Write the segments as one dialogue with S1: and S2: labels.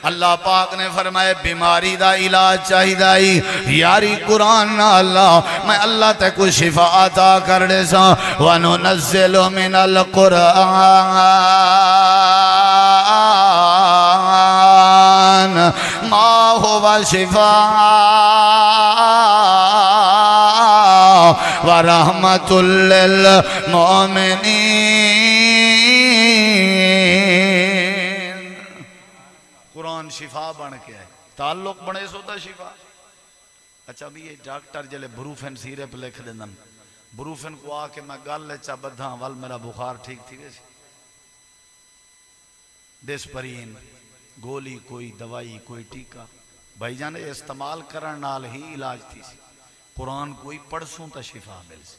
S1: अल्लाह पाक ने फरमाए बीमारी दा इलाज चाहिए यारी कुरान ना अल्लाह मैं अल्लाह ते को शिफा अता कर दे सा वनुनज़्ज़िलु मिनल कुरान मा हुवा शिफा व रहमतुल लिल मोमिनीन। कुरान शिफा बन के आए ताल्लुक बने सोदा शिफा। अच्छा भी ये डॉक्टर जले ब्रूफेन सिरप लिख देंदन ब्रूफेन को आके मैं गल चा बधा वल मेरा बुखार ठीक थी वैसे डेस्परीन गोली कोई दवाई कोई टीका भाईजान इस्तेमाल करन नाल ही इलाज थी सी। कुरान कोई पढ़सूं तो शिफा मिल सी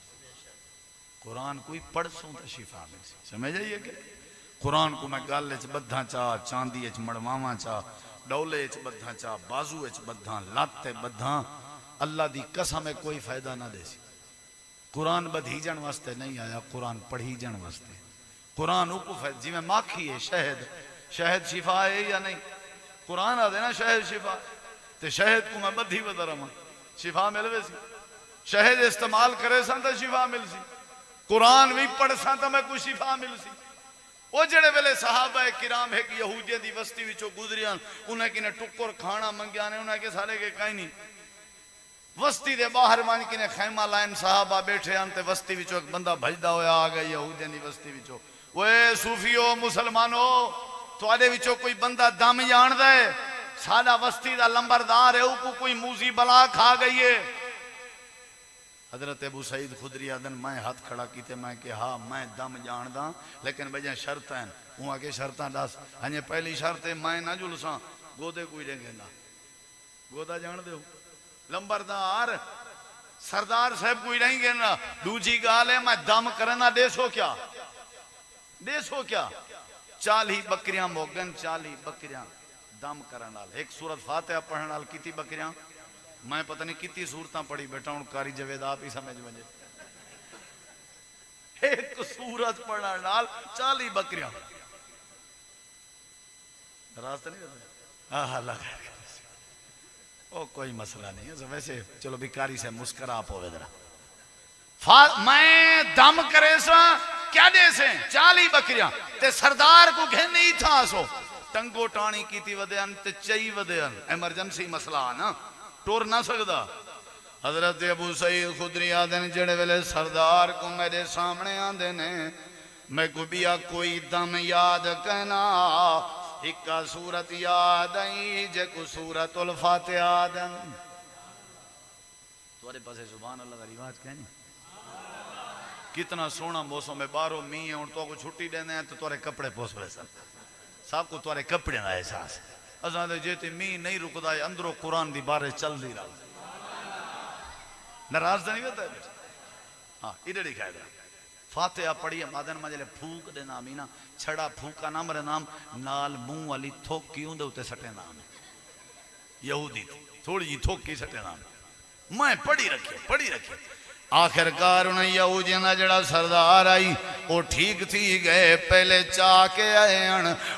S1: कुरान कोई पढ़सूं तो शिफा मिल सी समझ आइए कि कुरान को मैं गल च बधा चा चांदी च मड़वावा चा डौले च बधा चा बाजू च बधा लत बधा अल्लाह दी कसम है कोई फायदा ना दे सी। कुरान बधीजन वास्ते नहीं आया कुरान पढ़ीजन वास्ते। कुरान जिमें माखी है शहद शहद शिफा है या नहीं कुरान आ देना शहद शिफा ते शहद को मैं बधी बता रहा शिफा मिलवे सी शहद इस्तेमाल करे सा तो शिफा मिल सी कुरान भी पढ़ सा तो मैं कोई शिफा मिल सी। वो जड़े वेले सहाबा किराम है कि यहूदियों की बस्ती विचों गुजरिया उन्हें किने टुक्कर खाना मंगया ने उन्हें के सारे के कहीं नहीं बस्ती दे बाहर मान किने खैमा लाइन साहबा बैठे अंते बस्ती विचों एक बंदा भजदा होया आ गया यहूदियों की बस्ती विचों वे सूफियो मुसलमानो तुहाडे विचों कोई बंदा दम जानदा है साडा बस्ती दा लंबरदार है ऊको कोई मूसी बला खा गई है। हजरत अबू सईद खुदरी आदन मैं हाथ खड़ा कीते मैं कि हाँ मैं दम जानदा लेकिन भैया शर्त हैं वहां के शर्त दस हजे पहली शर्त है मैं ना जुलसा गोदे कोई देंगे गोदा जान दो लंबरदार सरदार साहब कोई नहीं गिरना दूजी गाल है मैं दम करना देसो क्या 40 बकरियां मोगन 40 बकरियां दम करना एक सूरत फातिहा पढ़ने नाल कितनी बकरियां मैं पता नहीं कितनी सूरतां पढ़ी बैठा हूं कारी जवेद आप ही समझ वजे एक सूरत पढ़ने नाल 40 बकरियां रास्ता नहीं रहता हाँ लगा ओ कोई मसला नहीं है वैसे चलो भिकारी से मुस्करा पोवे जरा मैं दम करे सा क्या दे से 40 बकरियां ते सरदार को घेन नहीं था सो टंगो टाणी कीती वदेन ते चई वदेन इमरजेंसी मसला ना टुर ना सकदा। हजरत अबू सईद खुदरी आदन जड़े वेले सरदार को मेरे सामने आंदे ने मैं को बिया कोई दम याद कहना इक्का सूरत याद आई जे को सूरतुल फातिहा दन तुम्हारे पास सुभान अल्लाह का रिवाज कहनी कितना सोना मौसम है बारो मी है तो को छुट्टी देने हैं तो तुम्हारे कपड़े पोस रहे सन सब को तुम्हारे कपड़े का एहसास है असा जे मी नहीं रुकता है अंदरों कुरान की बारिश चल दी रहा नाराज नहीं होता है हाँ इधर दिखाएगा फातिहा पढ़ी मादन मजले फूक दे नाम ही ना छड़ा फूका नाम रे नाम नाल मुंह वाली थोकी उंदे उते सटे नाम यहूदी थोड़ी जी थोकी सटे नाम मैं पढ़ी रखे आखिरकार उन्हें यहूदियों का जड़ा सरदार आई वो ठीक थी गए पहले चाह के आए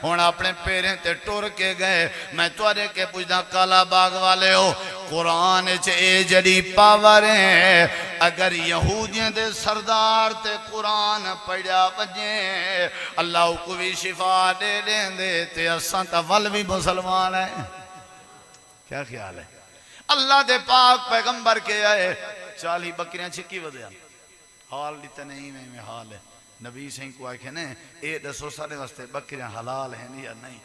S1: हूँ अपने पैरें ते टुर के गए। मैं तुआरे के पूछदा काला बाग वाले हो कुरान च ए जड़ी पावर है अगर यहूदियों के सरदार ते कुरान पढ़िया वजे अल्लाह को भी शिफा दे देंदे ते असां तां वल भी मुसलमान है। क्या ख्याल है अल्लाह दे पाक पैगंबर के आए 40 बकरियां छिकी वधिया हाल दिता नहीं में हाल है नबी सिंह को आखे ने ये दसो सारे वास्ते बकरियां हलाल हैं या नहीं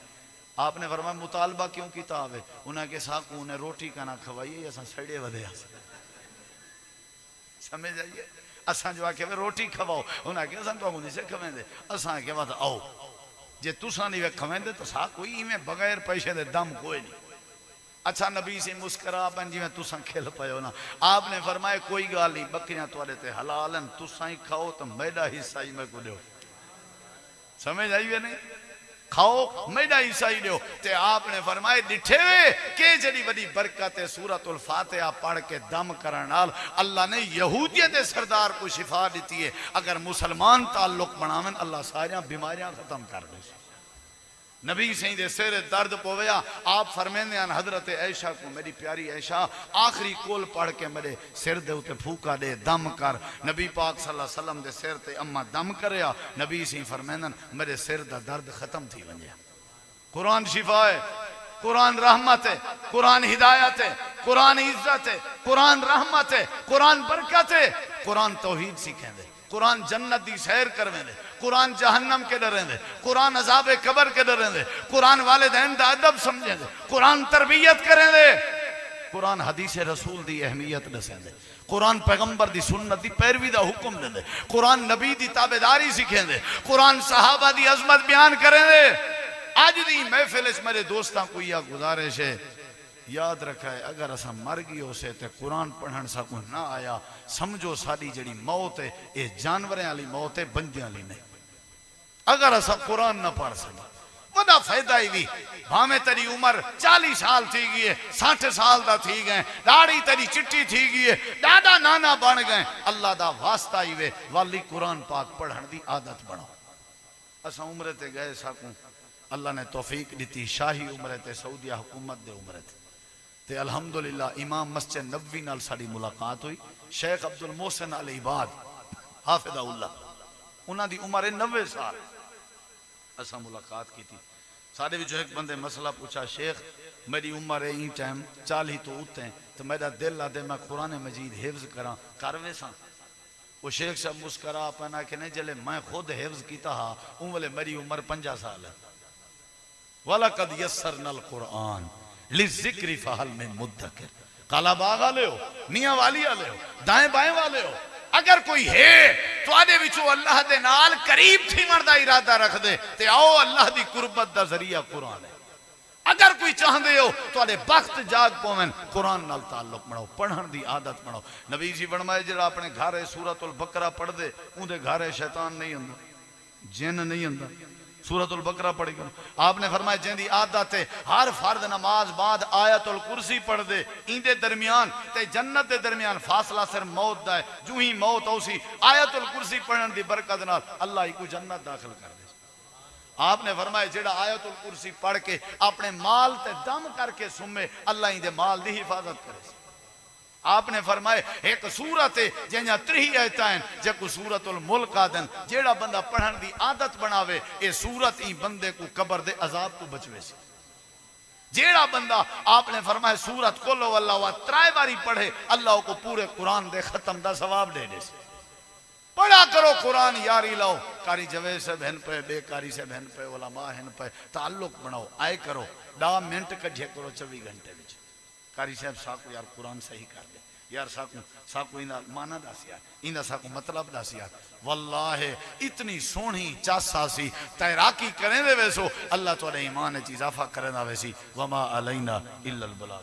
S1: आपने फरमाया मुतालबा क्यों किताब है उन्हें के साकू ने रोटी का ना खवाइए असा सड़े वधिया समझ आइए असा जो आखे रोटी खवाओ उन्हें के असा तो से खवेंदे असा के बाद आओ जे तुसा नहीं वे खवेंदे तो सा कोई इवें बगैर पैसे दे दम कोई नहीं। अच्छा नबी से मुस्करा बन जिमें तुसा खेल पायो ना आपने फरमाया कोई गाल नहीं बकरियां तुआरे ते हलाल हैं तुसा ही खाओ तो मेरा हिस्सा ही मैं को दो समझ आई वे नहीं खाओ मेरा हिस्सा ही दो ते आपने फरमाए दिठे वे के जड़ी बड़ी बरकत है सूरतुल फातिहा पढ़ के दम करन नाल अल्लाह ने यहूदियत दे सरदार को शिफा दी है। अगर मुसलमान ताल्लुक बनावन अल्लाह सारियां बीमारियां खत्म कर दे नबी सही दे सिर दर्द पवया आप फरमेंदे हैं हजरत ऐशा को मेरी प्यारी ऐशा आखिरी कोल पढ़ के मेरे सिर दे उते फूका दे दम कर नबी पाक सल्लल्लाहु अलैहि वसल्लम दे सिर ते अम्मा दम करया नबी सही फरमेंदन मेरे सिर दा दर्द खत्म थी वंजया। कुरान शिफा है, कुरान रहमत है, कुरान हिदायत है, कुरान इज्जत है, कुरान रहमत है, कुरान बरकत है, कुरान तौहीद सिखेंदे, कुरान जन्नत दी सैर करवेंदे, कुरान जहन्नम के डरेंदे, कुरान अजाब कबर के डरेंदे, कुरान वालिदैन दा अदब समझेंदे, कुरान तरबियत करेंदे, कुरान हदीस रसूल दी अहमियत दसेंदे, कुरान पैगंबर दी सुन्नत दी पैरवी दा हुक्म देंदे, कुरान नबी दी ताबेदारी सिखेंदे, कुरान सहाबा दी अजमत बयान करेंदे। आज दी महफिल मेरे दोस्तां को यह गुजारिश है याद रखा है अगर असा मर गए उसे तो कुरान पढ़न सा कोई ना आया समझो साड़ी जड़ी मौत है ये जानवरें वाली मौत है बंदियां वाली नहीं। अगर असा कुरान ना पढ़ सके वदा फायदा ही भी भावे तेरी उम्र 40 साल थी गई है 60 साल दा थी गए दाढ़ी तेरी चिट्टी थी गई है दादा नाना बन गए अल्लाह दा वास्ता ही वे वाली कुरान पाक पढ़न दी आदत बनाओ। असा उम्र ते गए साकू अल्लाह ने तौफीक दी शाही उम्र ते सऊदिया हुकूमत दे उम्र ते अल्हम्दुलिल्लाह इमाम मस्जिद नबवी नाल साडी मुलाकात हुई शेख अब्दुल मोहसिन अल इबाद हाफिज़हुल्लाह उन्हां दी उम्र 90 साल असा मुलाकात की थी साडे विचों एक बंदे मसला पूछा शेख मेरी उम्र है ई टाइम 40 तो उत्ते तो मेरा दिल आदे मैं कुरान मजीद हिफ्ज करा कर वेसा वो शेख साहब मुस्करा पना कि नहीं जले मैं खुद हिफ्ज कीता हा उन वेले मेरी उम्र 50 साल है वलकद यस्सरनल कुरान लिज़िक्रि फहल मिन मुद्दकिर काला बाग वाले हो मियां वाली वाले हो दाएं बाएं वाले हो अगर कोई है तुहाडे विचों अल्लाह दे नाल करीब थीवण दा इरादा रख दे ते आओ अल्लाह दी कुर्बत दा जरिया कुरान है। अगर कोई चाहते हो तुहाडे वक्त जाग पवन कुरान नाल ताल्लुक बनाओ पढ़न दी आदत बनाओ। नबी जी फरमाए जिहड़ा अपने घर सूरतुल बकरा पढ़ दे उहदे घर शैतान नहीं हुंदा जिन नहीं हुंदा सूरतुल बकरा पढ़ी करो। आपने फरमाया जिंदी आदत है हर फर्द नमाज बाद आयतुल कुर्सी पढ़ दे इंदे दरमियान ते जन्नत दे दरमियान फासला सिर मौत दा है जू ही मौत औसी आयतुल कुर्सी पढ़न दी बरकत नाल अल्लाह को जन्नत दाखिल कर दे। आपने फरमाया जेड़ा आयतुल कुर्सी पढ़ के अपने माल ते दम करके सुमे अल्लाह इंदे माल दी हिफाजत करे। आपने फरमाए एक सूरत है जैसा 3 आयतां जेको सूरतुल मुल्क आदन जेड़ा बंदा पढ़न दी आदत बनावे ये सूरत ही बंदे को कब्र दे अजाब को बचवे से। जेड़ा बंदा आपने फरमाए सूरत कुल वल्लाह 3 बारी पढ़े अल्लाह को पूरे कुरान दे खत्म दा सवाब दे दे। पढ़ा करो कुरान यारी लाओ कारी जवेद से बहन पे बेकारी से बहन पे उलमा हन पे ताल्लुक बनाओ आए करो 10 मिनट कढ़े करो 24 घंटे में कारी साहब साकू यार कुरान सही कर दे यार साकू इंदा माना दस यार इंदा साकू मतलब दस यार वल्लाह इतनी सोहनी चासा सी तैराकी करें दे वैसो अल्लाह तुहाडे ईमान च इजाफा करेंदा वैसी वमा अलैना इल्लल बलाग।